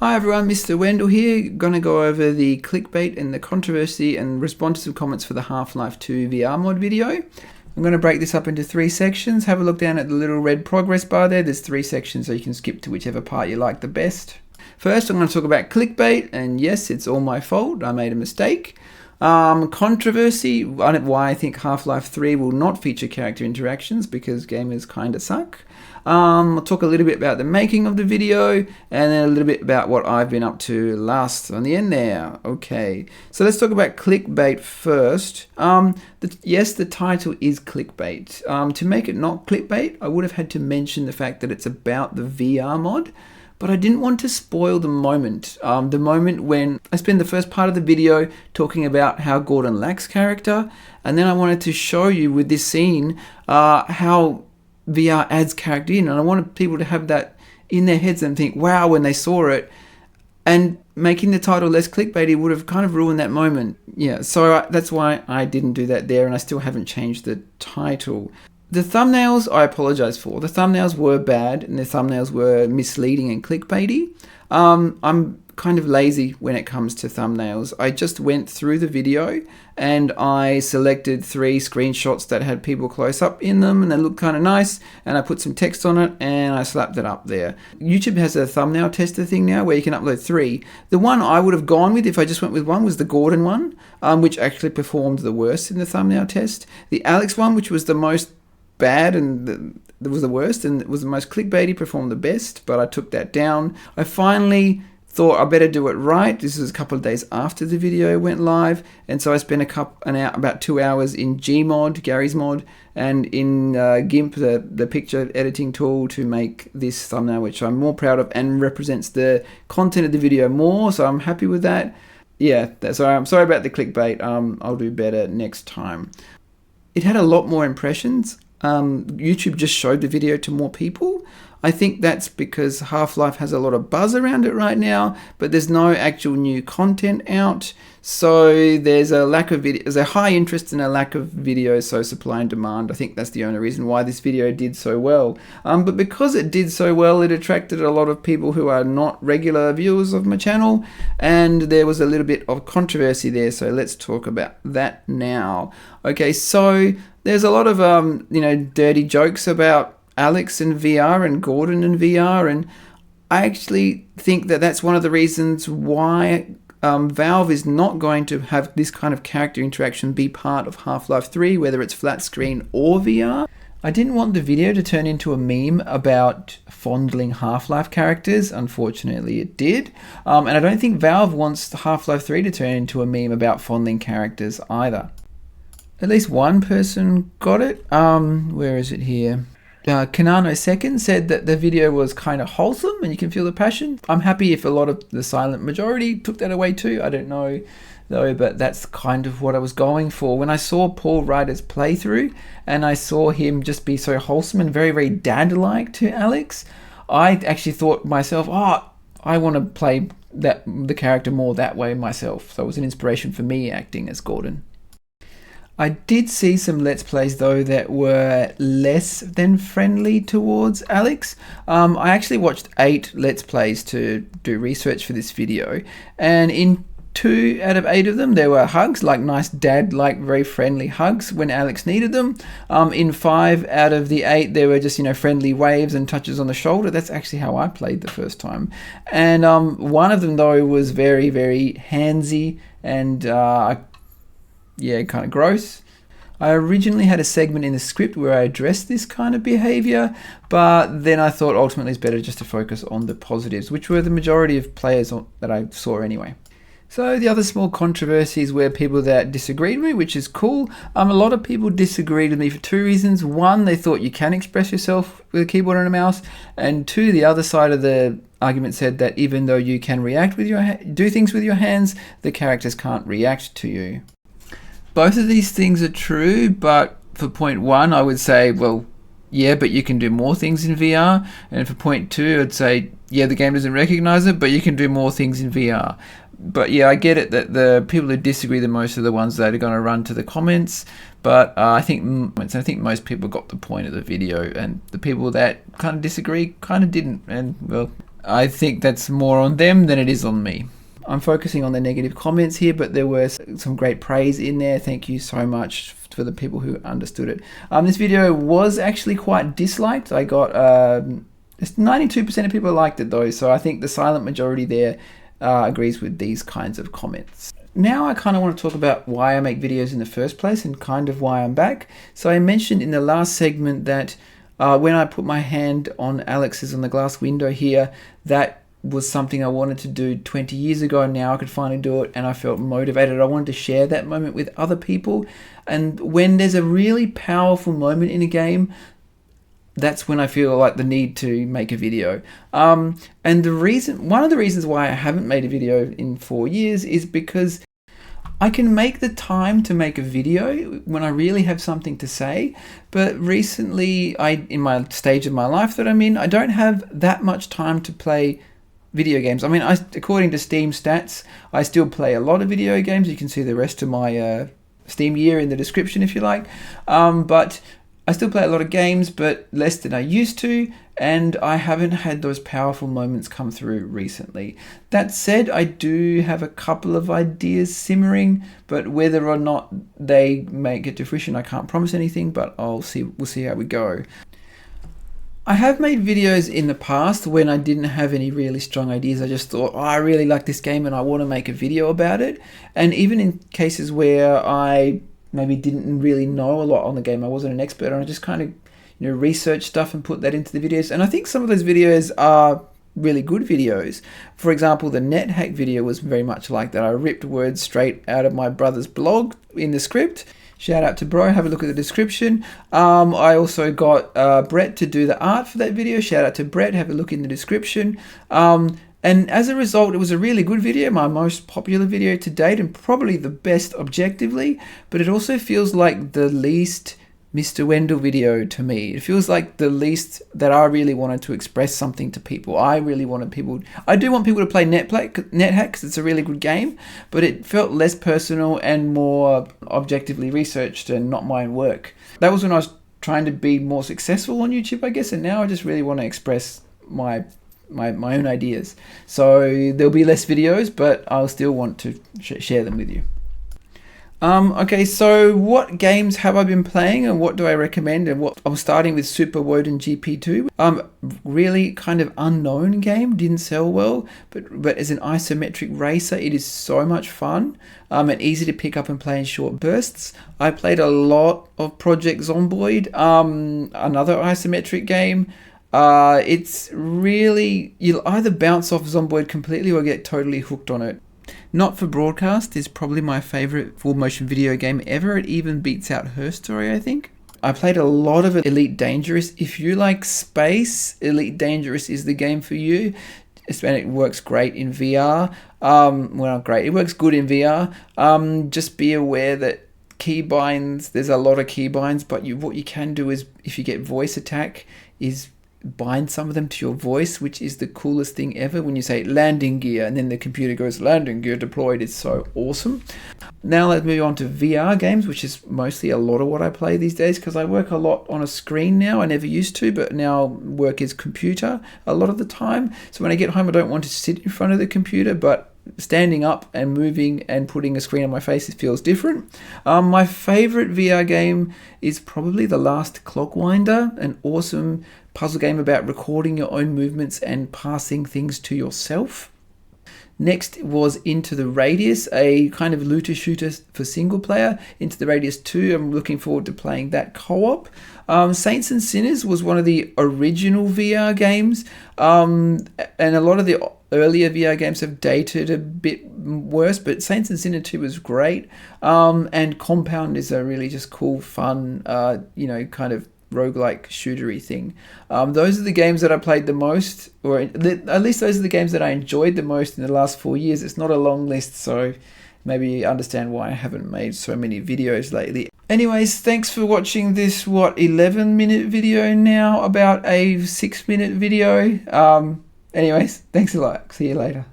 Hi everyone, Mr. Wendal here. Gonna go over the clickbait and the controversy and respond to some comments for the Half-Life 2 VR mod video. I'm going to break this up into 3 sections. Have a look down at the little red progress bar there. There's 3 sections, so you can skip to whichever part you like the best. First, I'm going to talk about clickbait, and yes, it's all my fault. I made a mistake. Controversy, why I think Half-Life 3 will not feature character interactions, because gamers kinda suck. I'll talk a little bit about the making of the video, and then a little bit about what I've been up to last on the end there. Okay, so let's talk about clickbait first. Yes, the title is clickbait. To make it not clickbait, I would have had to mention the fact that it's about the VR mod, but I didn't want to spoil the moment. The moment when I spend the first part of the video talking about how Gordon lacks character, and then I wanted to show you with this scene how VR adds character in, and I wanted people to have that in their heads and think, wow, when they saw it. And making the title less clickbaity would have kind of ruined that moment. Yeah, so that's why I didn't do that there, and I still haven't changed the title. The thumbnails, I apologize for. The thumbnails were bad, and the thumbnails were misleading and clickbaity. I'm kind of lazy when it comes to thumbnails. I just went through the video and I selected 3 screenshots that had people close up in them and they looked kind of nice, and I put some text on it and I slapped it up there. YouTube has a thumbnail tester thing now where you can upload 3. The one I would have gone with if I just went with one was the Gordon one, which actually performed the worst in the thumbnail test. The Alex one, which was the most bad and it was the worst and it was the most clickbaity, performed the best, but I took that down. I finally thought I better do it right. This was a couple of days after the video went live, and so I spent about 2 hours in Gmod, Gary's mod, and in GIMP, the picture editing tool, to make this thumbnail, which I'm more proud of and represents the content of the video more, so I'm happy with that. Yeah, so I'm sorry about the clickbait. I'll do better next time. It had a lot more impressions. YouTube just showed the video to more people. I think that's because Half-Life has a lot of buzz around it right now, but there's no actual new content out. So there's a lack of video, there's a high interest and a lack of videos, so supply and demand. I think that's the only reason why this video did so well. But because it did so well, it attracted a lot of people who are not regular viewers of my channel, and there was a little bit of controversy there, so let's talk about that now. Okay, so there's a lot of dirty jokes about Alex and VR and Gordon and VR, and I actually think that that's one of the reasons why Valve is not going to have this kind of character interaction be part of Half-Life 3, whether it's flat screen or VR. I didn't want the video to turn into a meme about fondling Half-Life characters. Unfortunately, it did. And I don't think Valve wants Half-Life 3 to turn into a meme about fondling characters either. At least one person got it. Where is it here? Kanano Second said that the video was kind of wholesome and you can feel the passion. I'm happy if a lot of the silent majority took that away too. I don't know though, but that's kind of what I was going for. When I saw Paul Ryder's playthrough and I saw him just be so wholesome and very, very dad-like to Alex, I actually thought myself, oh, I want to play the character more that way myself. So it was an inspiration for me acting as Gordon. I did see some Let's Plays though that were less than friendly towards Alex. I actually watched 8 Let's Plays to do research for this video, and in 2 out of 8 of them there were hugs, like nice dad-like, very friendly hugs when Alex needed them. In 5 out of the 8 there were just friendly waves and touches on the shoulder. That's actually how I played the first time. And one of them though was very, very handsy and yeah, kind of gross. I originally had a segment in the script where I addressed this kind of behavior, but then I thought ultimately it's better just to focus on the positives, which were the majority of players that I saw anyway. So the other small controversies were people that disagreed with me, which is cool. A lot of people disagreed with me for 2 reasons. 1, they thought you can express yourself with a keyboard and a mouse, and 2, the other side of the argument said that even though you can react with do things with your hands, the characters can't react to you. Both of these things are true, but for point 1, I would say, well, yeah, but you can do more things in VR. And for point 2, I'd say, yeah, the game doesn't recognize it, but you can do more things in VR. But yeah, I get it that the people who disagree the most are the ones that are going to run to the comments. But I think most people got the point of the video, and the people that kind of disagree kind of didn't. And well, I think that's more on them than it is on me. I'm focusing on the negative comments here, but there were some great praise in there. Thank you so much for the people who understood it. This video was actually quite disliked. I got 92% of people liked it though, so I think the silent majority there agrees with these kinds of comments. Now I kind of want to talk about why I make videos in the first place and kind of why I'm back. So I mentioned in the last segment that when I put my hand on Alex's on the glass window here, that was something I wanted to do 20 years ago, and now I could finally do it, and I felt motivated. I wanted to share that moment with other people, and when there's a really powerful moment in a game, that's when I feel like the need to make a video. And one of the reasons why I haven't made a video in 4 years is because I can make the time to make a video when I really have something to say, but recently, in my stage of my life that I'm in, I don't have that much time to play video games. I mean, according to Steam stats, I still play a lot of video games. You can see the rest of my Steam year in the description if you like. But I still play a lot of games, but less than I used to, and I haven't had those powerful moments come through recently. That said, I do have a couple of ideas simmering, but whether or not they make it to fruition, I can't promise anything, but we'll see how we go. I have made videos in the past when I didn't have any really strong ideas. I just thought, I really like this game and I want to make a video about it. And even in cases where I maybe didn't really know a lot on the game, I wasn't an expert, and I just kind of research stuff and put that into the videos. And I think some of those videos are really good videos. For example, the NetHack video was very much like that. I ripped words straight out of my brother's blog in the script. Shout out to bro, have a look at the description. I also got Brett to do the art for that video. Shout out to Brett, have a look in the description. And as a result, it was a really good video, my most popular video to date, and probably the best objectively, but it also feels like the least Mr. Wendal video to me. It feels like the least that I really wanted to express something to people. I do want people to play NetHack because it's a really good game, but it felt less personal and more objectively researched and not my own work. That was when I was trying to be more successful on YouTube, I guess, and now I just really want to express my own ideas. So there'll be less videos, but I'll still want to share them with you. Okay, so what games have I been playing and what do I recommend? And I'm starting with Super Woden GP2. Really kind of unknown game, didn't sell well, but as an isometric racer, it is so much fun and easy to pick up and play in short bursts. I played a lot of Project Zomboid, another isometric game. It's really, you'll either bounce off Zomboid completely or get totally hooked on it. Not for Broadcast is probably my favorite full motion video game ever. It even beats out Her Story, I think. I played a lot of Elite Dangerous. If you like space, Elite Dangerous is the game for you. And it works great in VR. Well, not great. It works good in VR. Just be aware that keybinds, there's a lot of keybinds, but what you can do is, if you get voice attack, is bind some of them to your voice, which is the coolest thing ever. When you say landing gear and then the computer goes landing gear deployed, it's so awesome. Now let's move on to VR games, which is mostly a lot of what I play these days because I work a lot on a screen now. I never used to, but now work is computer a lot of the time. So when I get home, I don't want to sit in front of the computer, but standing up and moving and putting a screen on my face, it feels different. My favorite VR game is probably The Last Clockwinder, an awesome puzzle game about recording your own movements and passing things to yourself. Next was Into the Radius, a kind of looter shooter for single player. Into the Radius 2, I'm looking forward to playing that co-op. Saints and Sinners was one of the original VR games, and a lot of the earlier VR games have dated a bit worse, but Saints and Sinners 2 was great. And Compound is a really just cool, fun, kind of roguelike shootery thing. Those are the games that I played the most, or at least those are the games that I enjoyed the most in the last 4 years. It's not a long list, so maybe you understand why I haven't made so many videos lately. Anyways, thanks for watching this 11-minute video now about a 6-minute video. Anyways, thanks a lot. See you later.